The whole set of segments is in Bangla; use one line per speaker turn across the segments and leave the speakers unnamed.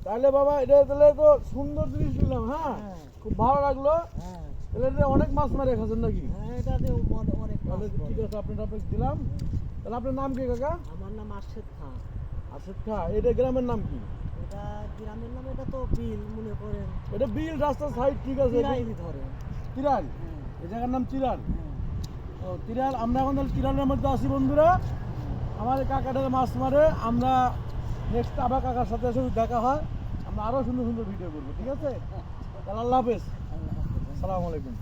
তাহলে বাবা এটা তাহলে তো সুন্দর জিনিস নিলাম। হ্যাঁ, খুব ভালো লাগলো। তাহলে এটা অনেক মাছ মারে খাচ্ছেন নাকি?
এটাতে অনেক
তাহলে ঠিক আছে, আপনার দিলাম। তাহলে আপনার নাম কি কাকা?
আমার নাম আরশেদ খান।
আরশেদ খান। এটা গ্রামের নাম কি?
এটা গ্রামের নাম, এটা তো বিল মনে করেন।
এটা বিল রাস্তার সাইড, ঠিক আছে।
তিরাইলি ধরে।
তিরাল, এই জায়গার নাম তিরাল। ও তিরাল, আমরা এখন তাহলে তিরালের মধ্যে আছি বন্ধুরা। আমাদের কাকাটা মাছ মারে, আমরা নেক্সট আবার কাকার সাথে দেখা হয়, আমরা আরও সুন্দর সুন্দর ভিডিও করবো, ঠিক আছে? তাহলে আল্লাহ হাফেজ, আসসালামু আলাইকুম।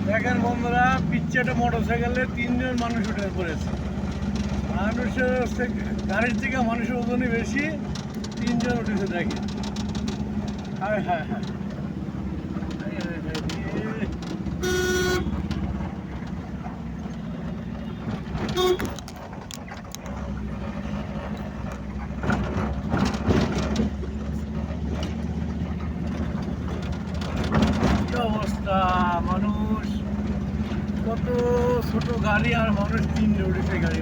দেখেন বন্ধুরা, পিচ্ছে একটা মোটর সাইকেলে 3 জন মানুষ উঠে পড়েছে। মানুষের গাড়ির থেকে মানুষের ওজনই বেশি, 3 জন উঠেছে। দেখেন, হ্যাঁ হ্যাঁ হ্যাঁ, অবস্থা। মানুষ কত ছোট গাড়ি, আর মানুষ 3 জন উঠেছে গাড়ি।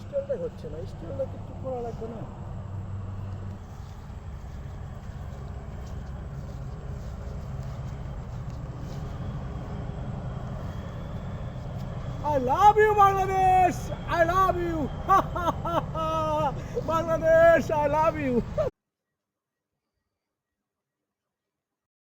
স্টাইলটা হচ্ছে না, স্টাইলটা কিছু করা লাগবে না। I love you, Bangladesh. I love you. Bangladesh, I love you.